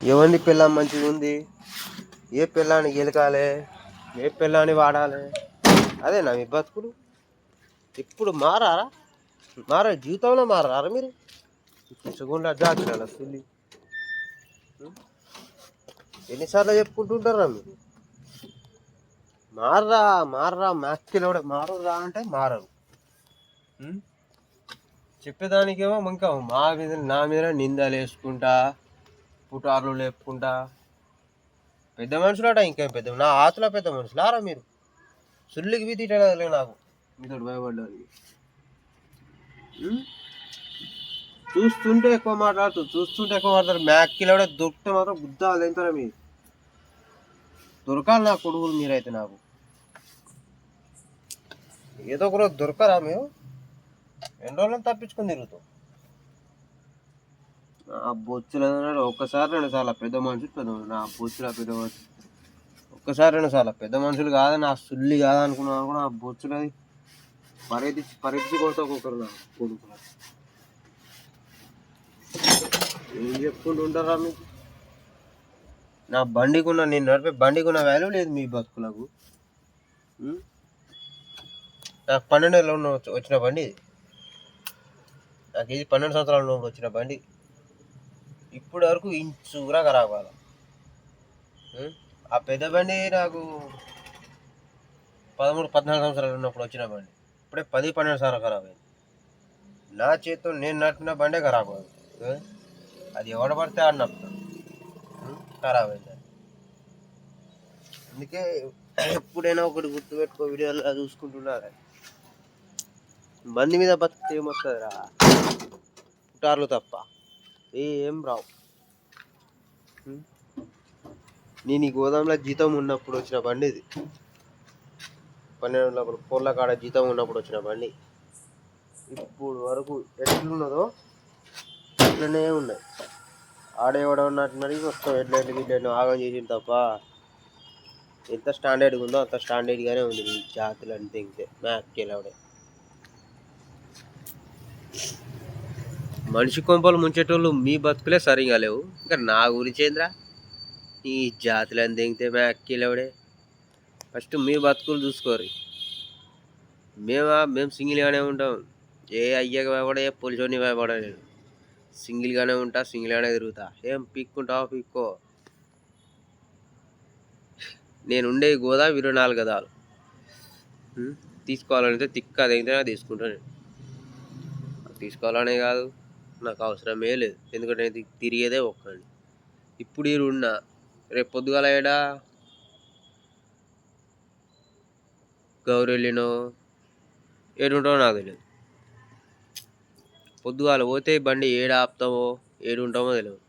ఎవరిని పెళ్ళాం మంచిగా ఉంది, ఏ పెళ్ళాన్ని గెలకాలి, ఏ పెళ్ళాన్ని వాడాలి, అదేనా మీ బతుకులు? ఇప్పుడు మారారా? జీవితంలో మారారా మీరు? పిచ్చగుండా జాగ్రత్త సుల్లి. ఎన్నిసార్లు చెప్పుకుంటుంటారా మీరు? మారరా మ్యాథ్స్లో కూడా మారరా అంటే మారరు. చెప్పేదానికేమో ఇంకా నా మీద నిందలు వేసుకుంటా, పుటార్లు లేపుకుంటా. పెద్ద మనుషులట, ఇంకేం పెద్ద నా ఆతుల పెద్ద మనుషులారా మీరు? సుల్లికి బీ తీయటలే నాకు మీతో భయపడ్డానికి. చూస్తుంటే ఎక్కువ మాట్లాడతారు. మ్యాక్కిలో కూడా దొరికితే మాత్రం గుద్దాలు తింటారా మీరు? దొరకాలి నా కొడుకులు మీరైతే. నాకు ఏదో ఒక రోజు దొరకరా మేము? ఎన్ని రోజులను తప్పించుకొని తిరుగుతాం. ఆ బొచ్చులు ఒక్కసారి 2 సార్లు పెద్ద మనుషులు నా బొచ్చుల పెద్ద మనుషులు ఒక్కసారి 2 సార్లు పెద్ద మనుషులు కాదు, నా సుల్లి కాదనుకున్నాను కూడా. ఆ బొచ్చులది పరిధి కొడతా ఒక్కొక్కరు నా కొడుకులు. ఏం చెప్పుకుంటూ ఉంటారా మీకు? నా బండికున్న, నేను నడిపే బండికున్న వాల్యూ లేదు మీ బతుకులకు. నాకు 12 ఏళ్ళు వచ్చిన బండి ఇది. నాకు ఇది 12 సంవత్సరాల వచ్చిన బండి. ఇప్పటి వరకు ఇంచు కూడా ఖరాబ్ కాల. ఆ పెద్ద బండి నాకు 13-14 సంవత్సరాలు ఉన్నప్పుడు వచ్చిన బండి. ఇప్పుడే 10-12 సార్లు ఖరాబ్ అయింది. నా చేతితో నేను నడిపిన బండే ఖరాబ్ అవుతుంది. అది ఎవడ పడితే ఆడినప్పుడు ఖరాబ్ అయింది. అందుకే ఎప్పుడైనా ఒకటి గుర్తుపెట్టుకో, వీడియోలో చూసుకుంటున్నారు. బండి మీద బతికితే ఏమొస్తుందిరా? పుటార్లు తప్ప ఏం రావు. నేను ఈ గోదాంలో జీతం ఉన్నప్పుడు వచ్చిన బండి ఇది. 12 కోళ్ళ కాడ జీతం ఉన్నప్పుడు వచ్చిన బండి. ఇప్పుడు వరకు ఎట్లున్నదో అట్లనే ఉన్నాయి. ఆడేవాడు ఉన్నట్టున్నది మొత్తం ఎట్లా ఆగం చేసింది తప్ప ఎంత స్టాండర్డ్గా ఉందో అంత స్టాండర్డ్గానే ఉంది ఈ జాతులు. అంతే ఇంతే మ్యాక్కేలాడే. మనిషి కొంపలు ముంచేటోళ్ళు మీ బతుకులే సరిగా లేవు, ఇంకా నా గురించి ఏంద్రా? ఈ జాతులు అని తెగితే మ్యాక్కేలాడే. ఫస్ట్ మీ బతుకులు చూసుకోరు. మేము సింగిల్గానే ఉంటాం. ఏ అయ్యకి భయపడే, ఏ పోలీసుని భయపడలేదు. సింగిల్గానే ఉంటా, సింగిల్గానే తిరుగుతా. ఏం పీక్కుంటావో పీక్కో. నేను ఉండే గోదాం 24 గదాలు. తీసుకోవాలంటే తిక్క తెగితే తీసుకుంటాను. తీసుకోవాలనే కాదు, నాకు అవసరమే లేదు. ఎందుకంటే నేను తిరిగేదే ఒక్కడిని. ఇప్పుడు ఈ ఉన్నా, రేపు పొద్దుగాల ఏడా గౌరెళ్ళినో ఏడుంటావో నాకు తెలియదు. పొద్దుగాల పోతే బండి ఏడు ఆపుతామో ఏడు ఉంటామో తెలియదు.